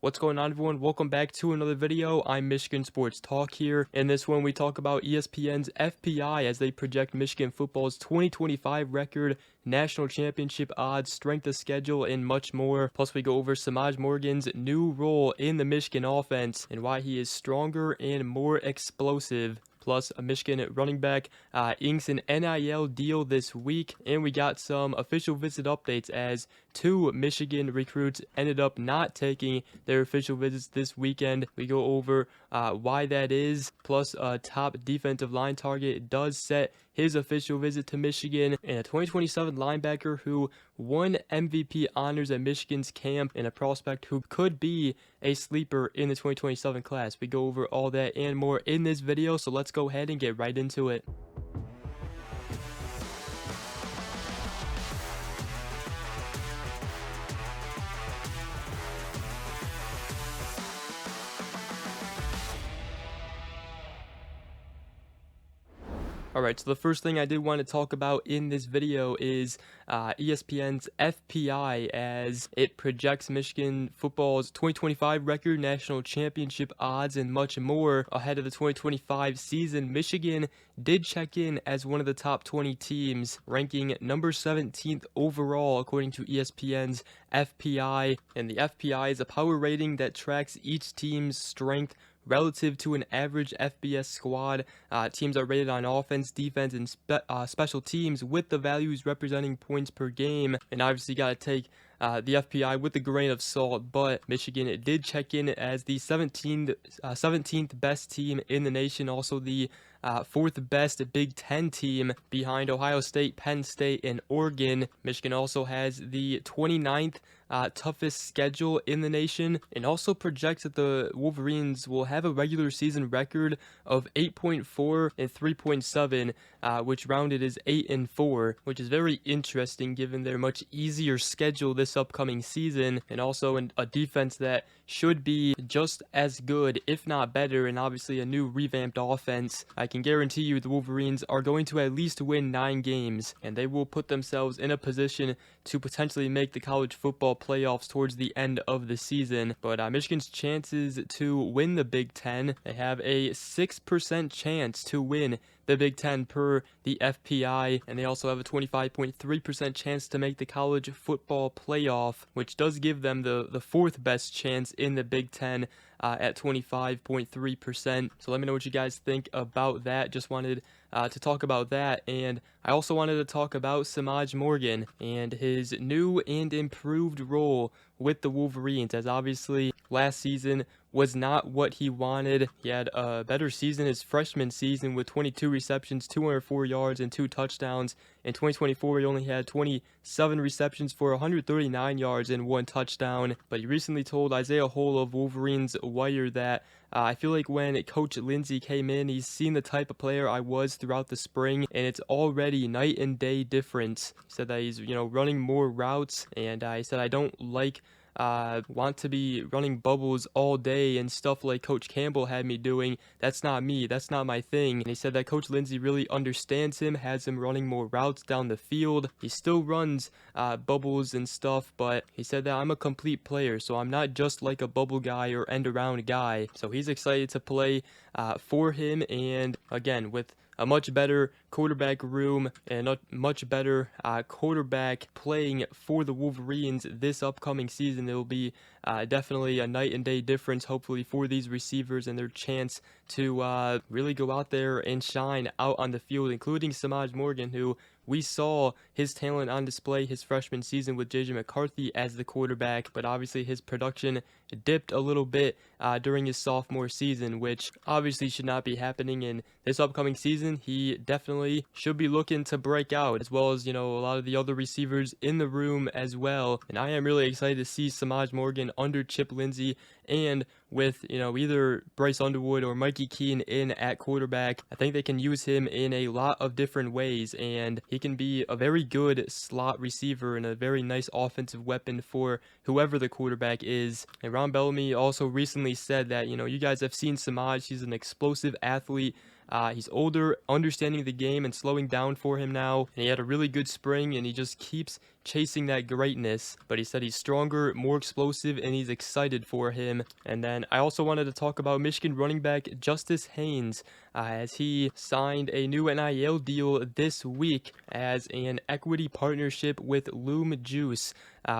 What's going on, everyone? Welcome back to another video. I'm Michigan Sports Talk here. In this one, we talk about ESPN's FPI as they project Michigan football's 2025 record, national championship odds, strength of schedule, and much more. Plus, we go over Semaj Morgan's new role in the Michigan offense and why he is stronger and more explosive. Plus, a Michigan running back inks an NIL deal this week. And we got some official visit updates as 2 Michigan recruits ended up not taking their official visits this weekend. We go over why that is. Plus, a top defensive line target does set his official visit to Michigan, and a 2027 linebacker who won MVP honors at Michigan's camp, and a prospect who could be a sleeper in the 2027 class. We go over all that and more in this video, so let's go ahead and get right into it. Alright, so the first thing I did want to talk about in this video is ESPN's FPI as it projects Michigan football's 2025 record, national championship odds, and much more ahead of the 2025 season. Michigan did check in as one of the top 20 teams, ranking number 17th overall according to ESPN's FPI, and the FPI is a power rating that tracks each team's strength relative to an average FBS squad. Teams are rated on offense, defense, and special teams with the values representing points per game. And obviously, you got to take the FPI with a grain of salt, but Michigan did check in as the 17th best team in the nation, also the 4th best Big Ten team behind Ohio State, Penn State, and Oregon. Michigan also has the 29th toughest schedule in the nation, and also projects that the Wolverines will have a regular season record of 8.4 and 3.7, which rounded is 8 and 4, which is very interesting given their much easier schedule this upcoming season, and also a defense that should be just as good, if not better, and obviously a new revamped offense. I can guarantee you the Wolverines are going to at least win 9 games, and they will put themselves in a position to potentially make the college football playoffs towards the end of the season. But Michigan's chances to win the Big Ten, they have a 6% chance to win the Big Ten per the FPI, and they also have a 25.3% chance to make the college football playoff, which does give them the 4th best chance in the Big Ten at 25.3%. So let me know what you guys think about that. Just wanted to talk about that, and I also wanted to talk about Semaj Morgan and his new and improved role with the Wolverines, as obviously last season was not what he wanted. He had a better season his freshman season with 22 receptions, 204 yards, and 2 touchdowns. In 2024, he only had 27 receptions for 139 yards and 1 touchdown. But he recently told Isaiah Hole of Wolverines Wire that I feel like when Coach Lindsey came in, he's seen the type of player I was throughout the spring, and it's already night and day difference. He said that he's, running more routes, and he said I don't want to be running bubbles all day and stuff like Coach Campbell had me doing. That's not me. That's not my thing. And he said that Coach Lindsey really understands him, has him running more routes down the field. He still runs bubbles and stuff, but he said that I'm a complete player, so I'm not just like a bubble guy or end around guy. So he's excited to play for him, and again, with a much better quarterback room and a much better quarterback playing for the Wolverines this upcoming season, it will be definitely a night and day difference, hopefully, for these receivers and their chance to really go out there and shine out on the field, including Semaj Morgan, who we saw his talent on display his freshman season with J.J. McCarthy as the quarterback, but obviously his production dipped a little bit during his sophomore season, which obviously should not be happening in this upcoming season. He definitely should be looking to break out, as well as, a lot of the other receivers in the room as well. And I am really excited to see Semaj Morgan under Chip Lindsey, and with, either Bryce Underwood or Mikey Keene in at quarterback. I think they can use him in a lot of different ways, and he can be a very good slot receiver and a very nice offensive weapon for whoever the quarterback is. And Ron Bellamy also recently said that, you guys have seen Semaj. He's an explosive athlete. He's older, understanding the game and slowing down for him now. And he had a really good spring, and he just keeps chasing that greatness, but he said he's stronger, more explosive, and he's excited for him. And then I also wanted to talk about Michigan running back Justice Haynes, as he signed a new NIL deal this week as an equity partnership with Loom Juice,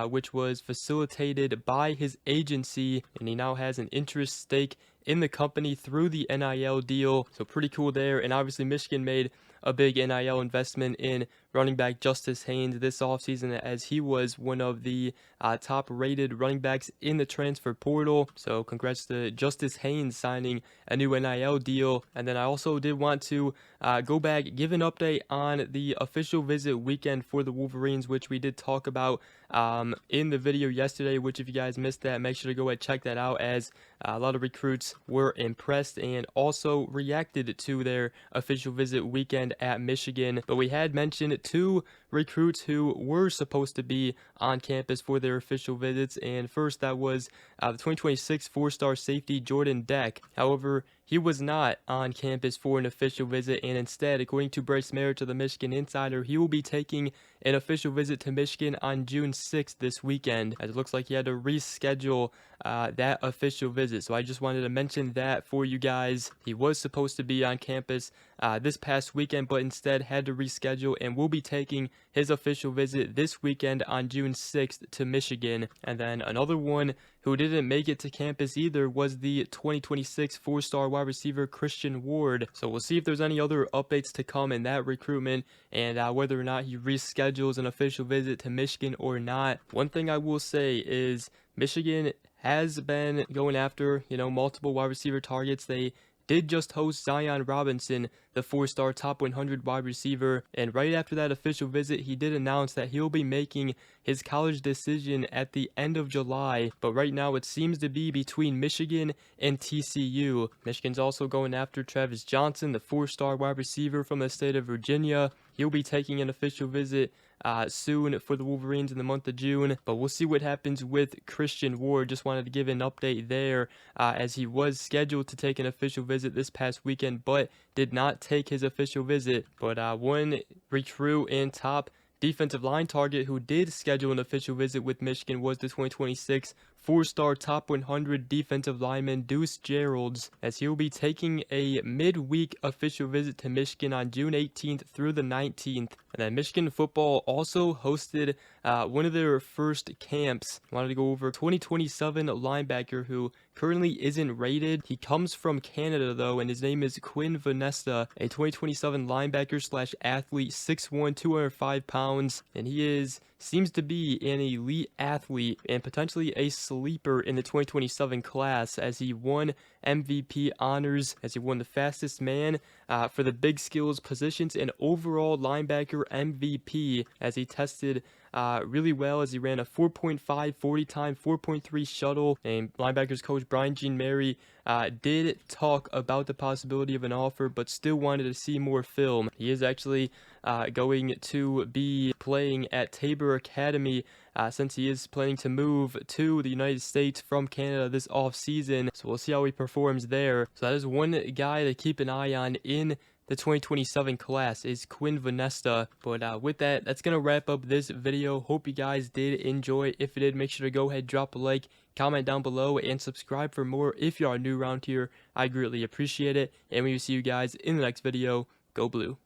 which was facilitated by his agency, and he now has an interest stake in the company through the NIL deal. So pretty cool there. And obviously Michigan made a big NIL investment in running back Justice Haynes this offseason, as he was one of the top rated running backs in the transfer portal. So congrats to Justice Haynes signing a new NIL deal. And then I also did want to go back, give an update on the official visit weekend for the Wolverines, which we did talk about in the video yesterday, which if you guys missed that, make sure to go ahead and check that out, as a lot of recruits were impressed and also reacted to their official visit weekend at Michigan. But we had mentioned 2 recruits who were supposed to be on campus for their official visits, and first that was the 2026 4-star safety Jordan Deck. However, he was not on campus for an official visit, and instead, according to Bryce Merritt of the Michigan Insider, he will be taking an official visit to Michigan on June 6th this weekend, as it looks like he had to reschedule that official visit. So I just wanted to mention that for you guys. He was supposed to be on campus this past weekend, but instead had to reschedule, and will be taking his official visit this weekend on June 6th to Michigan. And then another one who didn't make it to campus either was the 2026 4-star wide receiver Christian Ward. So we'll see if there's any other updates to come in that recruitment, and whether or not he reschedules an official visit to Michigan or not. One thing I will say is Michigan has been going after, multiple wide receiver targets. They did just host Zion Robinson, the 4-star top 100 wide receiver, and right after that official visit, he did announce that he'll be making his college decision at the end of July, but right now it seems to be between Michigan and TCU. Michigan's also going after Travis Johnson, the 4-star wide receiver from the state of Virginia. He'll be taking an official visit soon for the Wolverines in the month of June, but we'll see what happens with Christian Ward. Just wanted to give an update there, as he was scheduled to take an official visit this past weekend, but did not take his official visit. But one recruit and top defensive line target who did schedule an official visit with Michigan was the 2026 4-star top 100 defensive lineman Deuce Geralds, as he will be taking a midweek official visit to Michigan on June 18th through the 19th. And then Michigan football also hosted one of their first camps. I wanted to go over 2027 linebacker who currently isn't rated. He comes from Canada though, and his name is Quinn Vanessa, a 2027 linebacker slash athlete, 6'1", 205 pounds, and he seems to be an elite athlete and potentially a sleeper in the 2027 class, as he won MVP honors, as he won the fastest man for the big skills positions, and overall linebacker MVP, as he tested really well, as he ran a 4.5 40 time, 4.3 shuttle. And linebackers coach Brian Jean Mary did talk about the possibility of an offer, but still wanted to see more film. He is actually going to be playing at Tabor Academy, since he is planning to move to the United States from Canada this off season. So we'll see how he performs there. So that is one guy to keep an eye on in the 2027 class, is Quinn Vanessa. But with that, that's going to wrap up this video. Hope you guys did enjoy. If you did, make sure to go ahead, drop a like, comment down below, and subscribe for more if you are new around here. I greatly appreciate it. And we will see you guys in the next video. Go Blue.